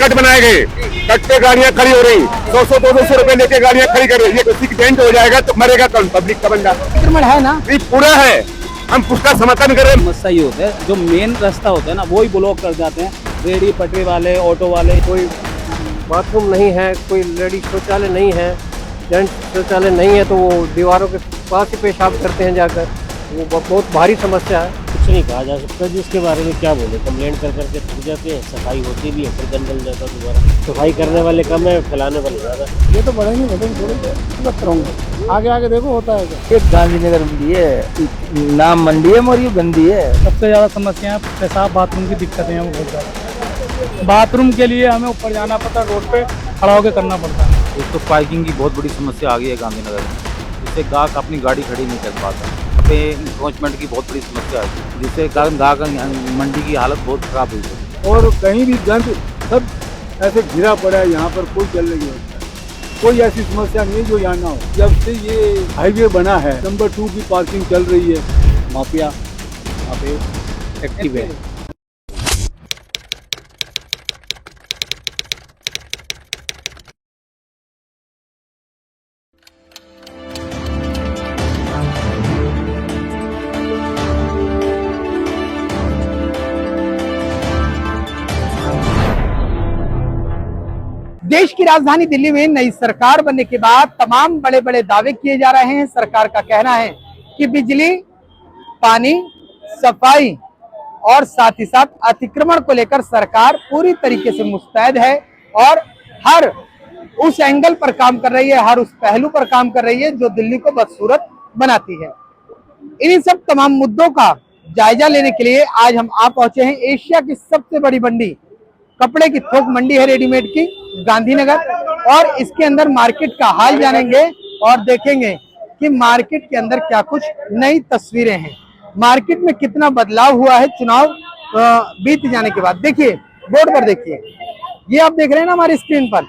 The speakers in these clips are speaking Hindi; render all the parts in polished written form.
कट बनाए गए, कट पे गाड़ियां खड़ी हो रही, 100-200 रुपए लेके गाड़ियां खड़ी कर रही है। ये एक्सीडेंट हो जाएगा तो मरेगा कौन? पब्लिक का बंदा। अतिक्रमण है ना, ये पूरा है, हम उसका समर्थन कर रहे हैं। समस्या ये होता है, जो मेन रास्ता होता है ना वो ही ब्लॉक कर जाते हैं। रेडी पटरी वाले, ऑटो वाले। कोई बाथरूम नहीं है, कोई लेडीज शौचालय नहीं है, जेंट्स शौचालय नहीं है, तो वो दीवारों के पास ही पेशाब करते हैं जाकर। वो बहुत भारी समस्या है। कुछ नहीं कहा जा सकता जी, उसके बारे में क्या बोले। कंप्लेंट कर करके थक जाते हैं, सफाई होती भी है, फिर गंदल जाता है दोबारा। सफाई करने वाले कम है, फैलाने वाले ज़्यादा। ये तो बढ़ेंगे थोड़े आगे आगे देखो होता है क्या। एक गांधीनगर मंडी है, नाम मंडी है और ये गंदी है। सबसे ज़्यादा समस्या है पेशाब बाथरूम की दिक्कतें हैं, वो बहुत ज़्यादा। बाथरूम के लिए हमें ऊपर जाना पड़ता है, रोड पे खड़ा होकर करना पड़ता है। एक तो पार्किंग की बहुत बड़ी समस्या आ गई है गांधीनगर में, जिससे गाहक अपनी गाड़ी खड़ी नहीं कर पाता। यहाँ पे इंक्रोचमेंट की बहुत बड़ी समस्या है, जिससे गाहक मंडी की हालत बहुत खराब हुई है। और कहीं भी गंद सब ऐसे घिरा पड़ा है, यहाँ पर कोई चल नहीं होता है। कोई ऐसी समस्या नहीं जो यहाँ ना हो। जब से ये हाईवे बना है, नंबर 2 की पार्किंग चल रही है। माफिया यहाँ पे एक्टिव है। देश की राजधानी दिल्ली में नई सरकार बनने के बाद तमाम बड़े बड़े दावे किए जा रहे हैं। सरकार का कहना है कि बिजली, पानी, सफाई और साथ ही साथ अतिक्रमण को लेकर सरकार पूरी तरीके से मुस्तैद है और हर उस एंगल पर काम कर रही है, हर उस पहलू पर काम कर रही है जो दिल्ली को बदसूरत बनाती है। इन्हीं सब तमाम मुद्दों का जायजा लेने के लिए आज हम आ पहुंचे हैं एशिया की सबसे बड़ी मंडी, कपड़े की थोक मंडी है रेडीमेड की, गांधीनगर। और इसके अंदर मार्केट का हाल जानेंगे और देखेंगे कि मार्केट के अंदर क्या कुछ नई तस्वीरें हैं, मार्केट में कितना बदलाव हुआ है चुनाव बीत जाने के बाद। देखिए बोर्ड पर, देखिए ये आप देख रहे हैं ना हमारी स्क्रीन पर,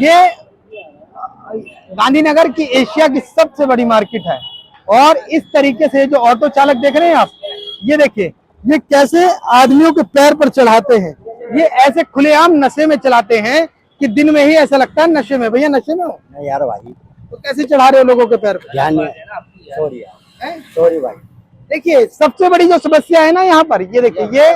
ये गांधीनगर की एशिया की सबसे बड़ी मार्केट है। और इस तरीके से जो ऑटो चालक देख रहे हैं आप, ये देखिए ये कैसे आदमियों के पैर पर चढ़ाते हैं। ये ऐसे खुलेआम नशे में चलाते हैं कि दिन में ही ऐसा लगता है नशे में। भैया नशे में हो? नहीं यार भाई, तो कैसे चढ़ा रहे हो लोगों के पैर पर? ध्यान नहीं। सॉरी भाई। देखिए सबसे बड़ी जो समस्या है ना यहाँ पर, ये देखिए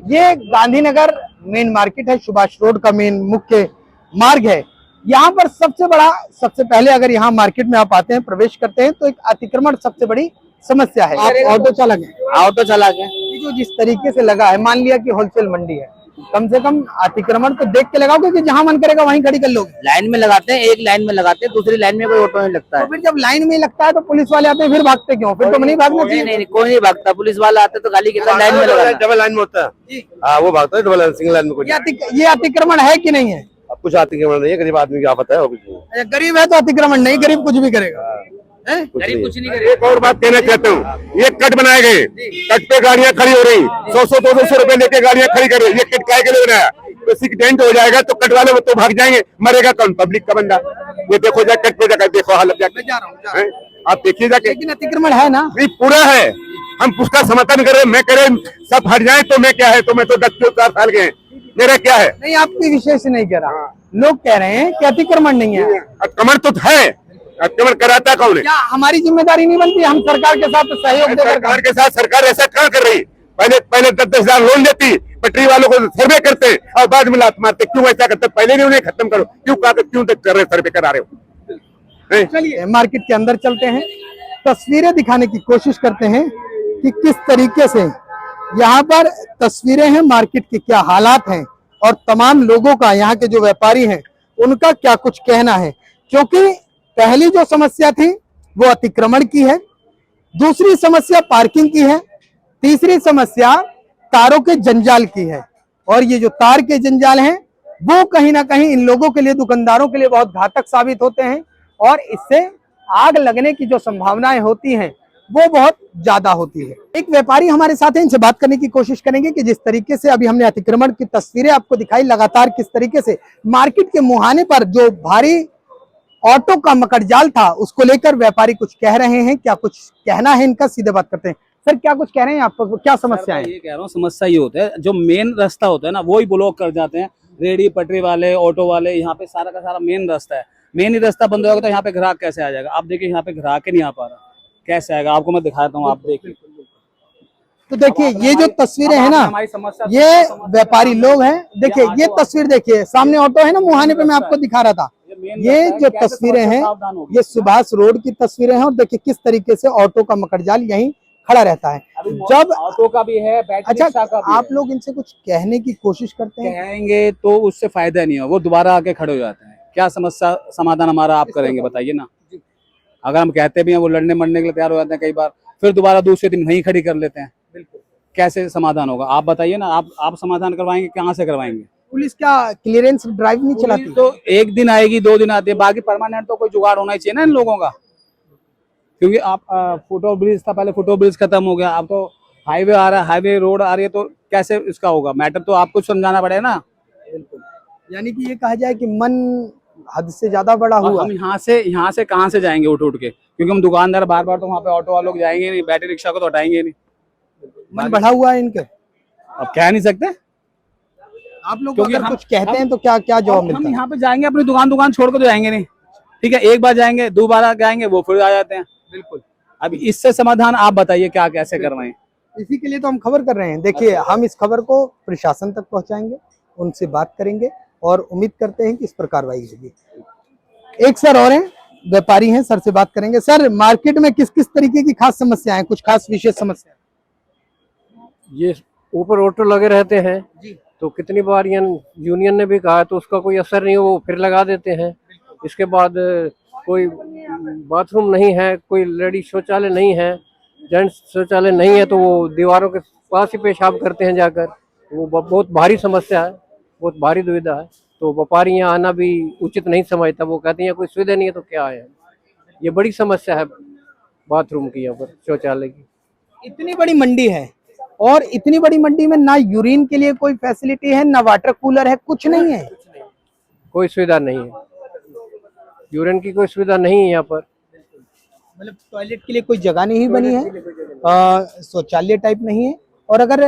ये गांधीनगर मेन मार्केट है, सुभाष रोड का मेन मुख्य मार्ग है। यहाँ पर सबसे पहले अगर यहाँ मार्केट में आप आते हैं, प्रवेश करते हैं, तो एक अतिक्रमण सबसे बड़ी समस्या है। आप ऑटो चालक हैं? ऑटो चला के ये जो जिस तरीके से लगा है, मान लिया कि होलसेल मंडी है, कम से कम अतिक्रमण तो देख के लगाओगे कि जहां मन करेगा वहीं खड़ी कर लोगे? लाइन में लगाते हैं, एक लाइन में लगाते हैं, दूसरी लाइन में कोई ऑटो नहीं लगता है। तो फिर जब लाइन में लगता है तो पुलिस वाले आते हैं, फिर भागते क्यों? फिर तो नहीं भागना चाहिए। नहीं, कोई नहीं भागता। पुलिस वाला आते तो गाली कहता लाइन में लगा। डबल लाइन में होता है, हाँ वो भागता है, डबल लाइन, सिंगल लाइन में कुछ। ये अतिक्रमण है कि नहीं है? अब कुछ अतिक्रमण नहीं है, गरीब आदमी की आफत है और कुछ नहीं। गरीब है तो अतिक्रमण नहीं, गरीब कुछ भी करेगा। गरीब कुछ नहीं करेगा। एक और बात कहना चाहता हूँ, ये कट बनाए गए, कट पे गाड़ियां खड़ी हो रही, 100-200 रुपए लेके गाड़ियां खड़ी कर रही है। ये कट काय के लिए बनाया? तो एक्सीडेंट हो जाएगा तो कट वाले वो तो भाग जाएंगे, मरेगा कौन? पब्लिक का बंदा। ये देखो जा कट पे जाकर देखो हालत जाके, आप देखिए जाके। लेकिन अतिक्रमण है ना, ये पूरा है, हम उसका समर्थन करें। मैं करे सब हट जाए तो मैं क्या है, तो मैं तो 10-4 साल के हैं, मेरा क्या है? नहीं आपकी विषय से नहीं कह रहा, लोग कह रहे हैं कि अतिक्रमण नहीं है। अतिक्रमण तो है, अतिक्रमण कराता कौन है? क्या हमारी जिम्मेदारी नहीं बनती? हम सरकार के साथ सहयोग देकर, सरकार के साथ सरकार ऐसा क्या कर रही? पहले 10-10 हजार लोन लेती, पटरी वालों को सर्वे करते और बाद में लात मारते। क्यों ऐसा करते? पहले नहीं उन्हें खत्म करो। क्यों तक कर रहे, सर्वे करा रहे हो? चलिए मार्केट के अंदर चलते हैं, तस्वीरें दिखाने की कोशिश करते हैं कि किस तरीके से यहाँ पर तस्वीरें हैं, मार्केट के क्या हालात हैं और तमाम लोगों का, यहाँ के जो व्यापारी हैं उनका क्या कुछ कहना है। क्योंकि पहली जो समस्या थी वो अतिक्रमण की है, दूसरी समस्या पार्किंग की है, तीसरी समस्या तारों के जंजाल की है। और ये जो तार के जंजाल हैं वो कहीं ना कहीं इन लोगों के लिए, दुकानदारों के लिए बहुत घातक साबित होते हैं और इससे आग लगने की जो संभावनाएं होती हैं वो बहुत ज्यादा होती है। एक व्यापारी हमारे साथ हैं, इनसे बात करने की कोशिश करेंगे कि जिस तरीके से अभी हमने अतिक्रमण की तस्वीरें आपको दिखाई, लगातार किस तरीके से मार्केट के मुहाने पर जो भारी ऑटो का मकड़जाल था उसको लेकर व्यापारी कुछ कह रहे हैं। क्या कुछ कहना है इनका, सीधे बात करते हैं। सर क्या कुछ कह रहे हैं, आपको क्या समस्या है? ये कह रहा हूँ, समस्या ये होता है, जो मेन रास्ता होता है ना वो ही ब्लॉक कर जाते हैं। रेडी पटरी वाले, ऑटो वाले, यहाँ पे सारा का सारा मेन रास्ता है। मेन ही रास्ता बंद होगा तो यहाँ पे ग्राहक कैसे आ जाएगा? आप देखिए यहाँ पे ग्राहक ही नहीं आ पा रहा, कैसे आएगा? आपको मैं दिखाता हूँ, आप देखिए। तो देखिए ये जो तस्वीरें हैं ना, हमारी समस्या, ये व्यापारी लोग हैं। देखिए ये तस्वीर देखिए, सामने ऑटो है ना, मुहाने पे मैं आपको दिखा रहा था। ये जो तस्वीरें हैं ये सुभाष रोड की तस्वीरें हैं और देखिए किस तरीके से ऑटो का मकड़जाल यहीं खड़ा रहता है। जब ऑटो का भी है, बैटरी रिक्शा का भी आप है। लोग इनसे कुछ कहने की कोशिश करते हैं? कहेंगे तो उससे फायदा नहीं है, वो दोबारा आके खड़े हो जाते हैं। क्या समस्या समाधान हमारा आप करेंगे बताइए ना? अगर हम कहते भी हैं वो लड़ने मरने के लिए तैयार हो जाते हैं कई बार, फिर दोबारा दूसरे दिन वहीं खड़ी कर लेते हैं। कैसे समाधान होगा आप बताइए ना? आप समाधान करवाएंगे, कहाँ से करवाएंगे? पुलिस क्या क्लियरेंस ड्राइव नहीं चलाती? तो एक दिन आएगी, 2 दिन आती है, बाकी परमानेंट तो कोई जुगाड़ होना ही चाहिए ना इन लोगों का। क्योंकि आप फुटओवर ब्रिज था, पहले फुटओवर ब्रिज खत्म हो गया, अब तो हाईवे आ रहा है, हाईवे रोड आ रही है, तो कैसे इसका होगा? मैटर तो आपको समझाना पड़ेगा ना। यानी कि ये कहा जाए कि मन हद से ज्यादा बड़ा और हुआ। हम यहाँ से कहाँ से जाएंगे उठ के? क्योंकि हम दुकानदार बार बार तो वहाँ पे ऑटो वाले लोग जाएंगे नहीं, बैटरी रिक्शा को तो हटाएंगे नहीं। मन बढ़ा हुआ है इनके। अब कह नहीं सकते आप लोग क्योंकि अगर कुछ कहते हैं तो क्या क्या जवाब मिलता हम है? यहाँ पे जाएंगे, अपनी दुकान छोड़ के तो जाएंगे नहीं। ठीक है, एक बार जाएंगे, दोबारा जाएंगे, वो फिर आ जाते हैं। बिल्कुल। अब इससे समाधान आप बताइए क्या कैसे करवाएं? इसी के लिए तो हम खबर कर रहे हैं। देखिए हम इस खबर को प्रशासन तक पहुंचाएंगे, उनसे बात करेंगे और उम्मीद करते हैं कि इस पर कार्रवाई होगी। एक सर और हैं, व्यापारी हैं, सर से बात करेंगे। सर मार्केट में किस किस तरीके की खास समस्याएं हैं, कुछ खास विशेष समस्या? ये ऊपर ऑटो लगे रहते हैं तो कितनी बार यूनियन ने भी कहा तो उसका कोई असर नहीं, वो फिर लगा देते हैं। इसके बाद कोई बाथरूम नहीं है, कोई लेडीज शौचालय नहीं है, जेंट्स शौचालय नहीं है, तो वो दीवारों के पास ही पेशाब करते हैं जाकर। वो बहुत भारी समस्या है, बहुत भारी दुविधा है। तो व्यापारी यहाँ आना भी उचित नहीं समझता, वो कहते हैं कोई सुविधा नहीं है तो क्या है। ये बड़ी समस्या है बाथरूम की, यहाँ पर शौचालय की। इतनी बड़ी मंडी है और इतनी बड़ी मंडी में ना यूरिन के लिए कोई फैसिलिटी है, ना वाटर कूलर है, कुछ नहीं है, कोई सुविधा नहीं है, यूरिन की कोई सुविधा नहीं है यहाँ पर। मतलब टॉयलेट के लिए कोई जगह नहीं बनी है, शौचालय टाइप नहीं है। और अगर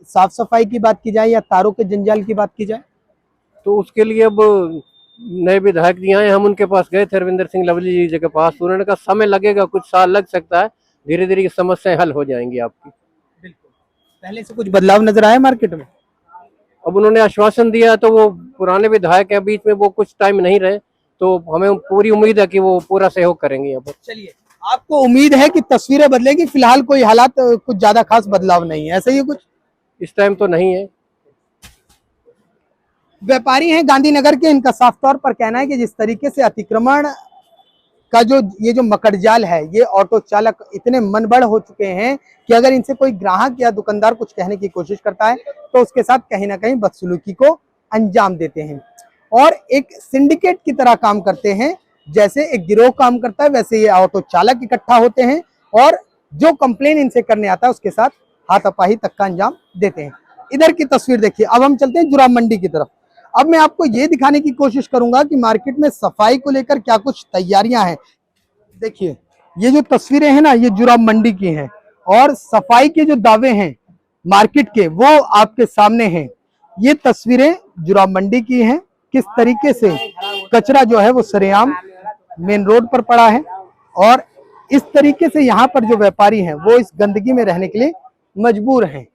साफ सफाई की बात की जाए या तारों के जंजाल की बात की जाए तो उसके लिए अब नए विधायक जी आए, हम उनके पास गए थे, रविंद्र सिंह लवली जी के पास। उन्होंने कहा समय लगेगा, कुछ साल लग सकता है, धीरे धीरे ये समस्याएं हल हो जाएंगी आपकी। पहले से कुछ बदलाव नजर आया मार्केट में? अब उन्होंने आश्वासन दिया तो वो पुराने विधायक हैं, बीच में वो कुछ टाइम नहीं रहे, तो हमें पूरी उम्मीद है कि वो पूरा सहयोग करेंगे यहाँ पर। चलिए, आपको उम्मीद है कि तस्वीरें बदलेगी, फिलहाल कोई हालात कुछ ज्यादा खास बदलाव नहीं है, ऐसा ही कुछ इस टाइम तो नहीं है। व्यापारी हैं गांधीनगर के, इनका साफ तौर पर कहना है कि जिस तरीके से अतिक्रमण का ये जो मकड़जाल है, ये ऑटो चालक इतने मनबड़ हो चुके हैं कि अगर इनसे कोई ग्राहक या दुकानदार कुछ कहने की कोशिश करता है तो उसके साथ कहीं ना कहीं बदसलूकी को अंजाम देते हैं और एक सिंडिकेट की तरह काम करते हैं। जैसे एक गिरोह काम करता है वैसे ये ऑटो चालक इकट्ठा होते हैं और जो कंप्लेन इनसे करने आता है उसके साथ हाथापाई तक का अंजाम देते हैं। इधर की तस्वीर देखिए। अब हम चलते हैं जुराब मंडी की तरफ। अब मैं आपको ये दिखाने की कोशिश करूंगा कि मार्केट में सफाई को लेकर क्या कुछ तैयारियां हैं। देखिए ये जो तस्वीरें हैं ना, ये जुराब मंडी की हैं और सफाई के जो दावे हैं मार्केट के वो आपके सामने हैं। ये तस्वीरें जुराब मंडी की हैं, किस तरीके से कचरा जो है वो सरेआम मेन रोड पर पड़ा है और इस तरीके से यहाँ पर जो व्यापारी हैं वो इस गंदगी में रहने के लिए मजबूर हैं।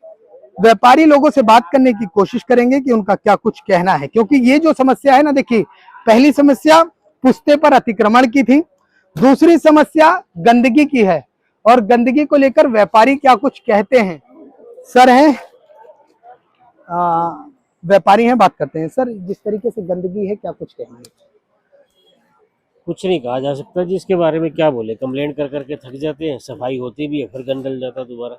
व्यापारी लोगों से बात करने की कोशिश करेंगे कि उनका क्या कुछ कहना है, क्योंकि ये जो समस्या है ना, देखिए पहली समस्या पुश्ते पर अतिक्रमण की थी, दूसरी समस्या गंदगी की है और गंदगी को लेकर व्यापारी क्या कुछ कहते हैं। सर हैं, व्यापारी हैं, बात करते हैं। सर जिस तरीके से गंदगी है क्या कुछ कहेंगे? कुछ नहीं कहा जा सकता जी, इसके बारे में क्या बोले, कंप्लेंट कर करके थक जाते हैं, सफाई होती भी है फिर गंद डल जाता है दोबारा।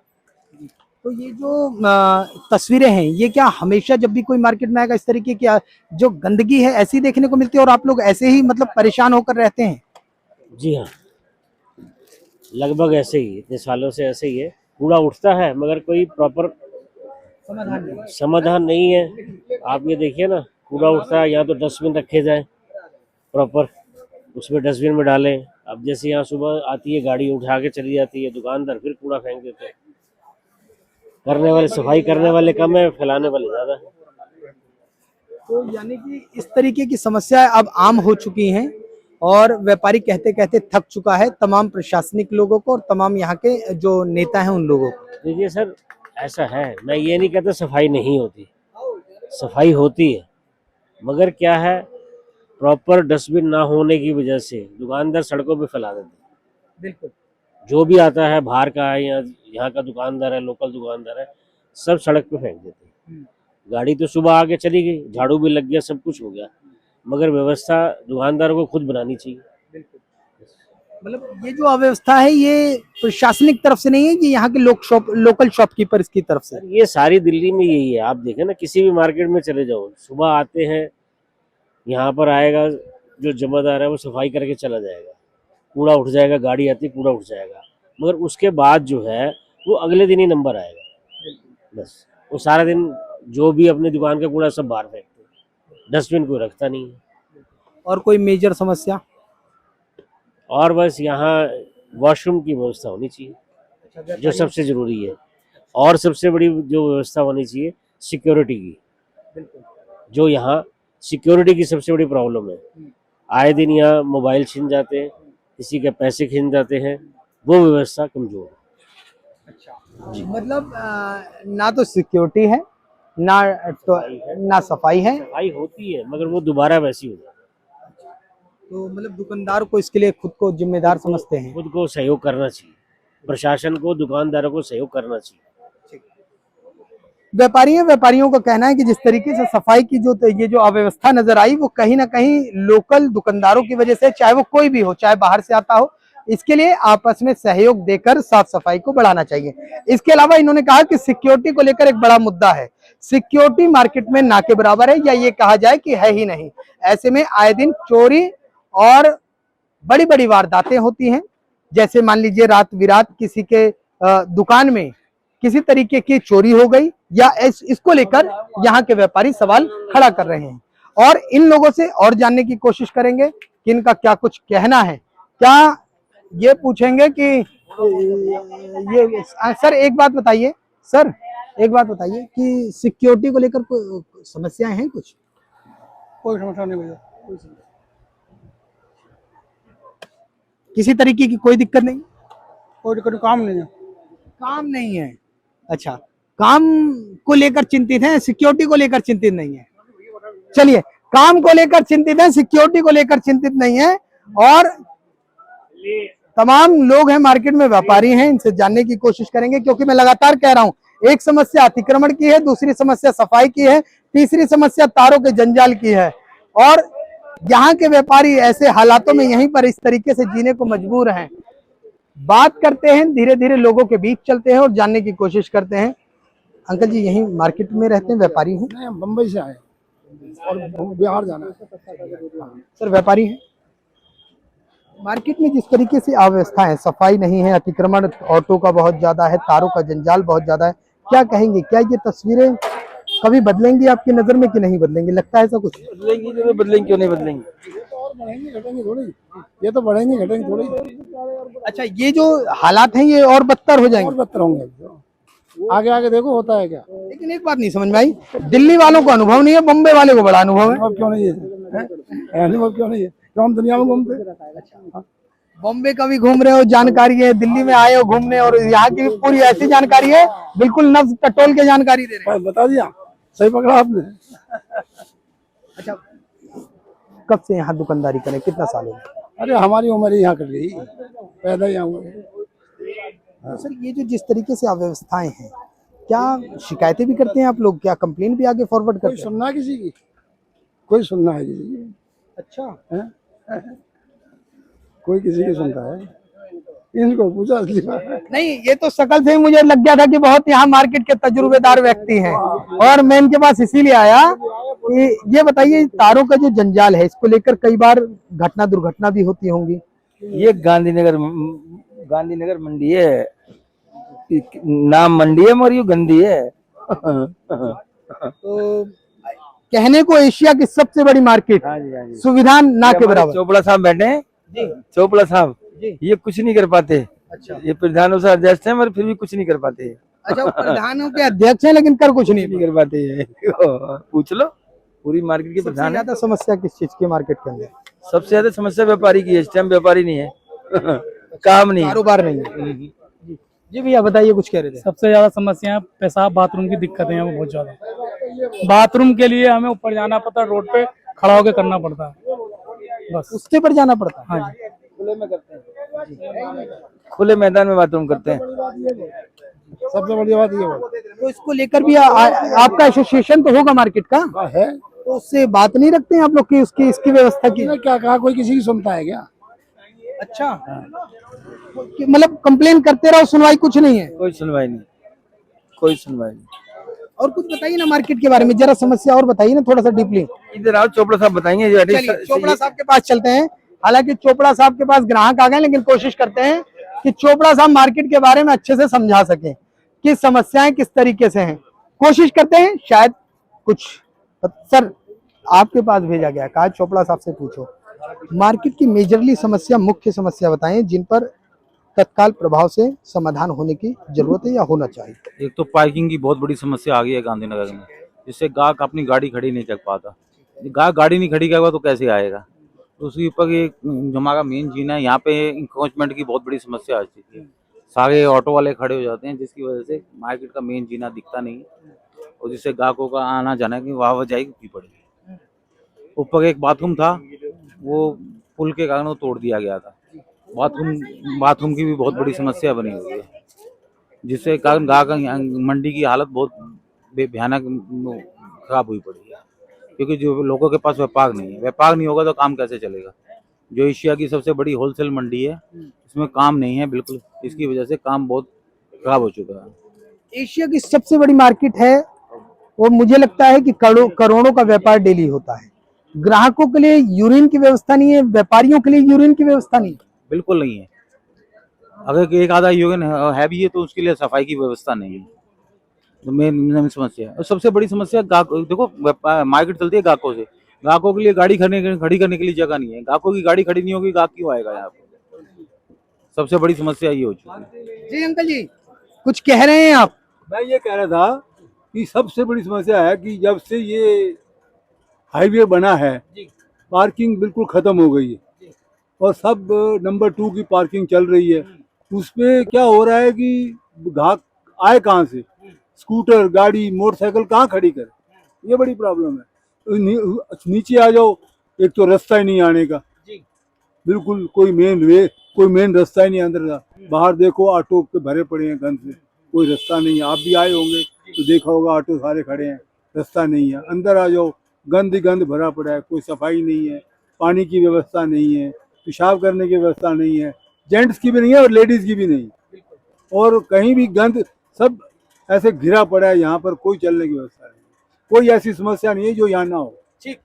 तो ये जो तस्वीरें हैं ये क्या हमेशा जब भी कोई मार्केट में आएगा इस तरीके की जो गंदगी है ऐसी देखने को मिलती है और आप लोग ऐसे ही मतलब परेशान होकर रहते हैं? जी हाँ, लगभग ऐसे ही, इतने सालों से ऐसे ही है। कूड़ा उठता है मगर कोई प्रॉपर समाधान नहीं है। आप ये देखिए ना, कूड़ा उठता है, यहाँ तो डस्टबिन रखे जाए प्रॉपर, उसमें डस्टबिन में डालें। अब जैसे यहाँ सुबह आती है गाड़ी उठा के चली जाती है, दुकानदार फिर कूड़ा फेंक देते हैं। करने वाले, सफाई करने वाले कम है, फैलाने वाले ज्यादा है। तो यानी कि इस तरीके की समस्याएं अब आम हो चुकी हैं और व्यापारी कहते कहते थक चुका है तमाम प्रशासनिक लोगों को और तमाम यहाँ के जो नेता हैं उन लोगों को। देखिए सर, ऐसा है, मैं ये नहीं कहता सफाई नहीं होती, सफाई होती है, मगर क्या है, प्रॉपर डस्टबिन ना होने की वजह से दुकानदार सड़कों पे फैला देते हैं। बिल्कुल। जो भी आता है बाहर का है या यहाँ का दुकानदार है, लोकल दुकानदार है, सब सड़क पे फेंक देते हैं। गाड़ी तो सुबह आके चली गई, झाड़ू भी लग गया, सब कुछ हो गया, मगर व्यवस्था दुकानदारों को खुद बनानी चाहिए। मतलब ये जो अव्यवस्था है ये प्रशासनिक तरफ से नहीं है, ये यहाँ के लोकल शॉपकीपर्स की तरफ से। ये सारी दिल्ली में यही है, आप देखें ना, किसी भी मार्केट में चले जाओ, सुबह आते हैं, यहाँ पर आएगा जो जमादार है वो सफाई करके चला जाएगा, कूड़ा उठ जाएगा, गाड़ी आती कूड़ा उठ जाएगा, मगर उसके बाद जो है वो अगले दिन ही नंबर आएगा। बस वो सारा दिन जो भी अपनी दुकान का कूड़ा सब बाहर फेंकते हैं, डस्टबिन कोई रखता नहीं है। और कोई मेजर समस्या? और बस यहाँ वॉशरूम की व्यवस्था होनी चाहिए, जो सबसे जरूरी है, और सबसे बड़ी जो व्यवस्था होनी चाहिए सिक्योरिटी की, जो यहाँ सिक्योरिटी की सबसे बड़ी प्रॉब्लम है। आए दिन यहाँ मोबाइल छीन जाते हैं, किसी के पैसे छीन जाते हैं, वो व्यवस्था कमजोर है। मतलब ना तो सिक्योरिटी है ना सफाई है। सफाई होती है मगर वो दोबारा वैसी हो जाती है। तो मतलब दुकानदार को इसके लिए खुद को जिम्मेदार समझते हैं। खुद को सहयोग करना चाहिए, प्रशासन को, दुकानदारों को सहयोग करना चाहिए। व्यापारियों का कहना है कि जिस तरीके से सफाई की ये जो अव्यवस्था नजर आई वो कहीं ना कहीं लोकल दुकानदारों की वजह से, चाहे वो कोई भी हो, चाहे बाहर से आता हो, इसके लिए आपस में सहयोग देकर साफ सफाई को बढ़ाना चाहिए। इसके अलावा इन्होंने कहा कि सिक्योरिटी को लेकर एक बड़ा मुद्दा है, सिक्योरिटी मार्केट में ना के बराबर है, या ये कहा जाए कि है ही नहीं। ऐसे में आए दिन चोरी और बड़ी बड़ी वारदातें होती हैं, जैसे मान लीजिए रात बिरात किसी के दुकान में किसी तरीके की चोरी हो गई, या इसको लेकर यहाँ के व्यापारी सवाल खड़ा कर रहे हैं। और इन लोगों से और जानने की कोशिश करेंगे कि इनका क्या कुछ कहना है। क्या ये पूछेंगे कि ये सर एक बात बताइए, कि सिक्योरिटी को लेकर कोई समस्याएं हैं कुछ? कोई समस्या नहीं भैया, किसी तरीके की कोई दिक्कत नहीं? कोई दिक्कत, काम नहीं है। अच्छा, काम को लेकर चिंतित हैं, सिक्योरिटी को लेकर चिंतित नहीं है। चलिए, काम को लेकर चिंतित हैं, सिक्योरिटी को लेकर चिंतित नहीं है। और तमाम लोग हैं मार्केट में, व्यापारी हैं, इनसे जानने की कोशिश करेंगे, क्योंकि मैं लगातार कह रहा हूं, एक समस्या अतिक्रमण की है, दूसरी समस्या सफाई की है, तीसरी समस्या तारों के जंजाल की है। और यहाँ के व्यापारी ऐसे हालातों में यहीं पर इस तरीके से जीने को मजबूर हैं। बात करते हैं, धीरे धीरे लोगों के बीच चलते हैं और जानने की कोशिश करते हैं। अंकल जी यहीं मार्केट में रहते हैं, व्यापारी हैं? नहीं, बम्बई से आए और बिहार जाना है। सर व्यापारी हैं। मार्केट में जिस तरीके से अव्यवस्था है, सफाई नहीं है, अतिक्रमण ऑटो का बहुत ज्यादा है, तारों का जंजाल बहुत ज्यादा है, क्या कहेंगे? क्या ये तस्वीरें कभी बदलेंगी आपकी नजर में कि नहीं बदलेंगी? लगता है ऐसा कुछ? बदलेंगी, जरूर बदलेंगी, क्यों नहीं बदलेंगी? बढ़ेंगे घटेंगे थोड़ी, ये तो बढ़ेंगे घटेंगे थोड़ी। अच्छा, ये जो हालात हैं ये और बदतर हो जाएंगे? और बदतर होंगे, आगे आगे देखो होता है क्या। लेकिन एक बात नहीं समझ में आई, दिल्ली वालों को अनुभव नहीं है, बम्बई वाले को बड़ा अनुभव है। क्यों नहीं है? अनुभव क्यों नहीं है? क्यों हम दुनिया में घूमते। बॉम्बे का भी घूम रहे हो, जानकारी है, दिल्ली में आए हो घूमने और यहाँ की पूरी ऐसी जानकारी है, बिल्कुल नब्ज टटोल के जानकारी दे रहे हैं। बता दिया, सही पकड़ा आपने। अच्छा, कब से यहाँ दुकानदारी करें, कितना साल हो गया? अरे हमारी उम्र ही यहाँ कर गई, पैदा यहाँ हुए। सर ये जो जिस तरीके से अव्यवस्थाएं हैं, क्या शिकायतें भी करते हैं आप लोग? क्या कंप्लेन भी आगे फॉरवर्ड करते हैं? सुनना है किसी की? कोई सुनना है किसी की? अच्छा है? कोई किसी की सुनता है? इनको पूछा नहीं, ये तो शकल से ही मुझे लग गया था कि बहुत यहाँ मार्केट के तजुर्बेदार व्यक्ति हैं, और मैं इनके पास इसीलिए आया कि ये बताइए, तारों का जो जंजाल है इसको लेकर कई बार दुर्घटना भी होती होंगी। ये गांधीनगर मंडी है, नाम मंडी है मगर ये गंदी है। तो कहने को एशिया की सबसे बड़ी मार्केट, हाँ जी। सुविधा ना के बराबर। चोपड़ा साहब बैठे हैं, चोपड़ा साहब ये कुछ नहीं कर पाते। अच्छा, ये प्रधानों से अध्यक्ष है मगर फिर भी कुछ नहीं कर पाते। अच्छा, वो प्रधानों के अध्यक्ष हैं लेकिन कर कुछ नहीं कर पाते हैं। पूछ लो। पूरी मार्केट की सबसे प्रधान है। ज्यादा समस्या किस चीज की मार्केट के अंदर? सबसे ज्यादा समस्या व्यापारी की है, इस टाइम व्यापारी नहीं है काम नहीं है। कारोबार नहीं है। जी भैया बताइए, कुछ कह रहे थे। सबसे ज्यादा समस्या पेशाब बाथरूम की दिक्कत है यहाँ पे बहुत ज्यादा। बाथरूम के लिए हमें ऊपर जाना पड़ता है, रोड पे खड़ा होकर करना पड़ता है बस। उसके पर जाना पड़ता है। हाँ जी, खुले मैदान में बाथरूम करते हैं। सबसे बढ़िया बात ये है। तो इसको लेकर भी आपका एसोसिएशन तो होगा मार्केट का, है तो उससे बात नहीं रखते हैं आप लोग की उसकी इसकी व्यवस्था की? क्या कहा, कोई किसी की सुनता है क्या? अच्छा, मतलब कंप्लेन करते रहो, सुनवाई कुछ नहीं है। कोई सुनवाई नहीं, कोई सुनवाई नहीं। और कुछ बताइए ना मार्केट के बारे में, जरा समस्या और बताइए ना थोड़ा सा डीपली। इधर आओ, चोपड़ा साहब बताएंगे। चलिए चोपड़ा साहब के पास चलते हैं। हालांकि चोपड़ा साहब के पास ग्राहक आ गए, लेकिन कोशिश करते हैं कि चोपड़ा साहब मार्केट के बारे में अच्छे से समझा सके कि समस्याएं किस तरीके से हैं। कोशिश करते हैं, शायद कुछ। सर आपके पास भेजा गया, कहा चोपड़ा साहब से पूछो मार्केट की मेजरली समस्या, मुख्य समस्या बताएं जिन पर तत्काल प्रभाव से समाधान होने की जरूरत है या होना चाहिए। एक तो पार्किंग की बहुत बड़ी समस्या आ गई है गांधीनगर में, जिससे गाहक अपनी गाड़ी खड़ी नहीं कर पाता। गाहक गाड़ी नहीं खड़ी करेगा तो कैसे आएगा। तो उसके ऊपर ये जो हमारा मेन जीना है, यहाँ पे इंक्रोचमेंट की बहुत बड़ी समस्या आ चुकी है। सारे ऑटो वाले खड़े हो जाते हैं, जिसकी वजह से मार्केट का मेन जीना दिखता नहीं है, और जिससे ग्राहकों का आना जाना की वाह जाएगी की पड़ेगी। ऊपर एक बाथरूम था, वो पुल के कारण वो तोड़ दिया गया था। बाथरूम की भी बहुत बड़ी समस्या बनी हुई है, जिससे कारण गाहक मंडी की हालत बहुत भयानक खराब हुई पड़ी है। क्योंकि जो लोगों के पास व्यापार नहीं है, व्यापार नहीं होगा तो काम कैसे चलेगा। जो एशिया की सबसे बड़ी होलसेल मंडी है, इसमें काम नहीं है बिल्कुल। इसकी वजह से काम बहुत खराब हो चुका है। एशिया की सबसे बड़ी मार्केट है, और मुझे लगता है कि करोड़ों का व्यापार डेली होता है। ग्राहकों के लिए यूरिन की व्यवस्था नहीं है, व्यापारियों के लिए यूरिन की व्यवस्था नहीं है। बिल्कुल नहीं है। अगर एक आधा यूरिन है भी है तो उसके लिए सफाई की व्यवस्था नहीं है। तो मेन समस्या है। और सबसे बड़ी समस्या देखो, मार्केट चलती है ग्राहकों से। ग्राहकों के लिए गाड़ी खड़ी करने के लिए जगह नहीं है। ग्राहकों की गाड़ी खड़ी नहीं होगी, ग्राहक क्यों आएगा यहाँ पे। सबसे बड़ी समस्या ये हो चुकी है। जी अंकल जी, कुछ कह रहे हैं आप? मैं ये कह रहा था कि सबसे बड़ी समस्या है कि जब से ये हाईवे बना है, पार्किंग बिल्कुल खत्म हो गई है, और सब नंबर 2 की पार्किंग चल रही है। उसपे क्या हो रहा है कि ग्राहक आए कहाँ से, स्कूटर, गाड़ी, मोटरसाइकिल कहाँ खड़ी करे, ये बड़ी प्रॉब्लम है। नीचे आ जाओ, एक तो रास्ता ही नहीं आने का, बिल्कुल कोई मेन रास्ता ही नहीं अंदर का। बाहर देखो, ऑटो के भरे पड़े हैं गंद से, कोई रास्ता नहीं है। आप भी आए होंगे तो देखा होगा, ऑटो सारे खड़े हैं, रास्ता नहीं है। अंदर आ जाओ, गंद ही गंद भरा पड़ा है, कोई सफाई नहीं है, पानी की व्यवस्था नहीं है, पेशाब करने की व्यवस्था नहीं है, जेंट्स की भी नहीं है और लेडीज की भी नहीं। और कहीं भी गंद सब ऐसे घिरा पड़ा है, यहाँ पर कोई चलने की व्यवस्था नहीं, कोई ऐसी समस्या नहीं है जो यहाँ ना हो। ठीक।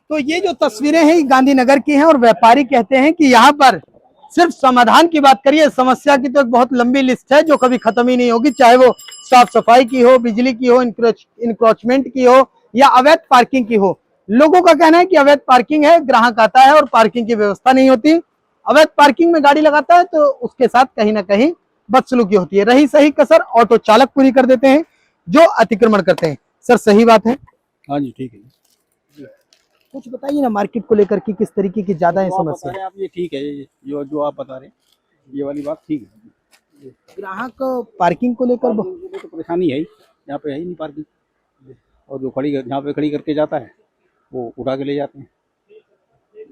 तो ये जो तस्वीरें हैं, ये गांधीनगर की हैं, और व्यापारी कहते हैं कि यहाँ पर सिर्फ समाधान की बात करिए, समस्या की तो एक बहुत लंबी लिस्ट है जो कभी खत्म ही नहीं होगी। चाहे वो साफ सफाई की हो, बिजली की हो, इंक्रोचमेंट की हो, या अवैध पार्किंग की हो। लोगों का कहना है कि अवैध पार्किंग है, ग्राहक आता है और पार्किंग की व्यवस्था नहीं होती। अवैध पार्किंग में गाड़ी लगाता है तो उसके साथ कहीं ना कहीं बदसलूकी होती है। रही सही कसर ऑटो चालक पूरी कर देते हैं जो अतिक्रमण करते हैं। सर सही बात है? हाँ जी, ठीक है। कुछ बताइए ना मार्केट को लेकर कि किस तरीके की ज्यादा है समस्या। आप ये ठीक है, जो आप बता रहे हैं, ये वाली बात ठीक है। ग्राहक पार्किंग को लेकर तो परेशानी है ही, यहाँ पे है ही नहीं पार्किंग। और जो जहाँ पे खड़ी करके जाता है वो उठा के ले जाते हैं।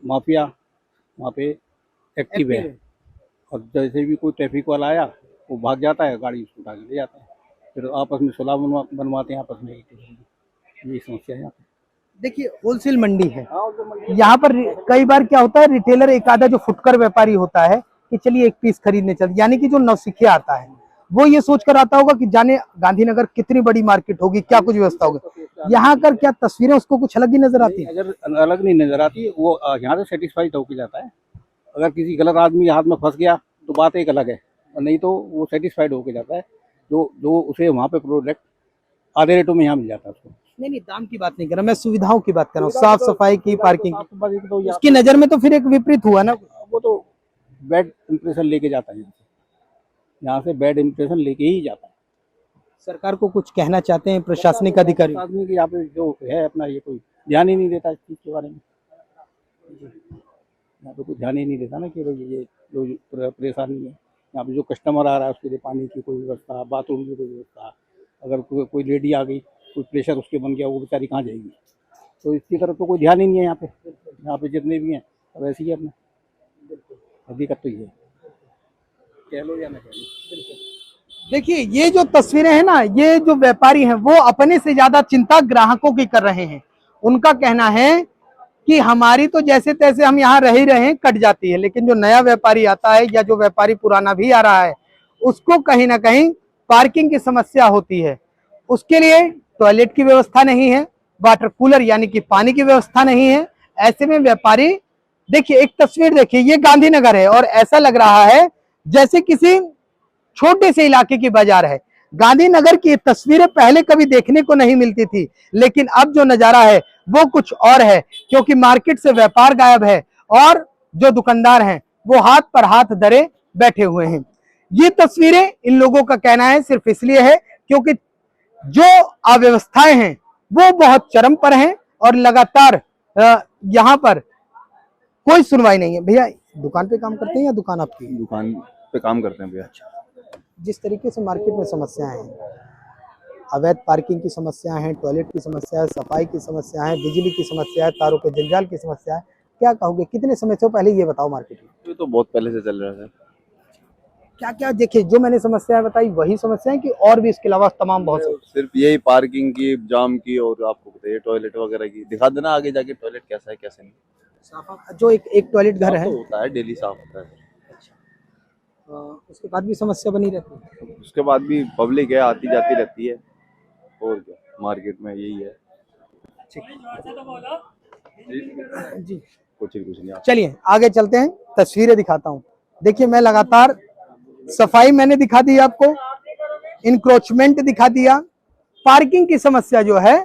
माफिया वहाँ पे एक्टिव है, और जैसे भी कोई ट्रैफिक वाला आया वो भाग जाता है, गाड़ी उसको उठा के ले जाते हैं, फिर आपस में सुलह बनवाते हैं आपस में। यही समस्या है यहाँ पे। देखिए, होलसेल मंडी है, यहाँ पर कई बार क्या होता है, रिटेलर एक आधा जो फुटकर व्यापारी होता है कि चलिए एक पीस खरीदने चल, यानी कि जो नौसिखिया आता है वो ये सोच कर आता होगा कि जाने गांधीनगर कितनी बड़ी मार्केट होगी, क्या कुछ व्यवस्था होगी। यहाँ कर क्या तस्वीरें उसको कुछ अलग ही नजर आती है। अलग नहीं नजर आती, वो यहाँ से सेटिस्फाइड होके जाता है। अगर किसी गलत आदमी हाथ में फंस गया तो बात एक अलग है, और नहीं तो वो सेटिस्फाइड होके जाता है। जो उसे वहाँ पे प्रोडक्ट आधे रेटों में यहाँ मिल जाता है उसको। नहीं, दाम की बात नहीं कर रहा मैं, सुविधाओं की बात कर रहा हूँ, साफ सफाई की, पार्किंग की। उसकी नजर में तो फिर एक विपरीत हुआ ना। वो तो बैड इंप्रेशन लेके जाता है, यहाँ से बैड इंप्रेशन लेके ही जाता है। सरकार को कुछ कहना चाहते हैं प्रशासनिक अधिकारी? आदमी की यहाँ पे जो है अपना ये कोई ध्यान ही नहीं देता इस चीज़ के बारे में। यहाँ पे कोई ध्यान ही नहीं देता ना कि भाई ये जो परेशानी है यहाँ पे जो कस्टमर आ रहा है उसके लिए पानी की कोई व्यवस्था, बाथरूम की कोई व्यवस्था, अगर कोई लेडी आ गई, कोई प्रेशर उसके बन गया, वो बेचारी कहाँ जाएगी? तो इसकी तरफ तो कोई ध्यान ही नहीं है यहाँ पे जितने भी हैं सब ऐसे ही है अपना। दिक्कत तो ये है, कह लो या ना कह लो। देखिए ये जो तस्वीरें हैं ना, ये जो व्यापारी हैं वो अपने से ज्यादा चिंता ग्राहकों की कर रहे हैं। उनका कहना है कि हमारी तो जैसे तैसे हम यहाँ रह ही रहे हैं, कट जाती है, लेकिन जो नया व्यापारी आता है या जो व्यापारी पुराना भी आ रहा है उसको कहीं ना कहीं पार्किंग की समस्या होती है। उसके लिए टॉयलेट की व्यवस्था नहीं है, वाटर कूलर यानी कि पानी की व्यवस्था नहीं है। ऐसे में व्यापारी, देखिए एक तस्वीर देखिए, ये गांधीनगर है और ऐसा लग रहा है जैसे किसी छोटे से इलाके की बाजार है। गांधीनगर की तस्वीरें पहले कभी देखने को नहीं मिलती थी, लेकिन अब जो नजारा है वो कुछ और है, क्योंकि मार्केट से व्यापार गायब है और जो दुकानदार हैं वो हाथ पर हाथ धरे बैठे हुए हैं। ये तस्वीरें इन लोगों का कहना है सिर्फ इसलिए है क्योंकि जो अव्यवस्थाएं हैं वो बहुत चरम पर हैं और लगातार यहाँ पर कोई सुनवाई नहीं है। भैया दुकान पे काम करते हैं या दुकान आपकी? दुकान पे काम करते हैं भैया। जिस तरीके से मार्केट में समस्याएं हैं, अवैध पार्किंग की समस्या है, टॉयलेट की समस्या है, सफाई की समस्या है, बिजली की समस्या है, तारों के जंजाल की समस्या है, क्या कहोगे? कितने समय से? पहले ये बताओ मार्केट में। ये तो बहुत पहले से चल रहा है। क्या क्या देखिए जो मैंने समस्याएं बताई वही समस्याएं कि और भी इसके अलावा तमाम बहुत से? सिर्फ यही पार्किंग की, जाम की, और आपको बताइए टॉयलेट वगैरह की। दिखा देना आगे जाके टॉयलेट कैसा है कैसे नहीं। जो एक टॉयलेट घर है तो होता है, डेली साफ होता है। उसके बाद भी समस्या बनी रहती है। उसके बाद भी पब्लिक है, आती जाती रहती है, और क्या मार्केट में यही है। जी कुछ नहीं। चलिए आगे चलते हैं, तस्वीरें दिखाता हूँ। देखिए मैं लगातार सफाई मैंने दिखा दी आपको, इंक्रोचमेंट दिखा दिया, पार्किंग की समस्या जो है,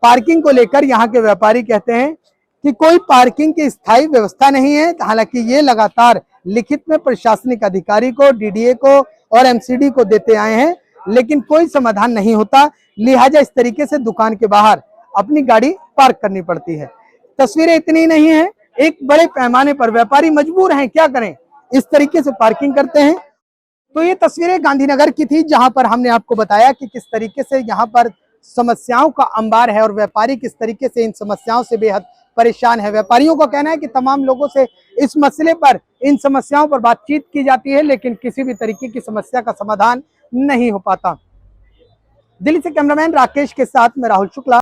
पार्किंग को लेकर यहाँ के व्यापारी कहते हैं कि कोई पार्किंग की स्थायी व्यवस्था नहीं है। हालांकि ये लगातार लिखित में प्रशासनिक अधिकारी को, डीडीए को और एमसीडी को देते आए हैं, लेकिन कोई समाधान नहीं होता। लिहाजा इस तरीके से दुकान के बाहर अपनी गाड़ी पार्क करनी पड़ती है। तस्वीरें इतनी नहीं है, एक बड़े पैमाने पर व्यापारी मजबूर हैं, क्या करें, इस तरीके से पार्किंग करते हैं। तो ये तस्वीरें गांधीनगर की थी, जहां पर हमने आपको बताया कि किस तरीके से यहाँ पर समस्याओं का अंबार है और व्यापारी किस तरीके से इन समस्याओं से बेहद परेशान है। व्यापारियों का कहना है कि तमाम लोगों से इस मसले पर, इन समस्याओं पर बातचीत की जाती है, लेकिन किसी भी तरीके की समस्या का समाधान नहीं हो पाता। दिल्ली से कैमरामैन राकेश के साथ मैं राहुल शुक्ला।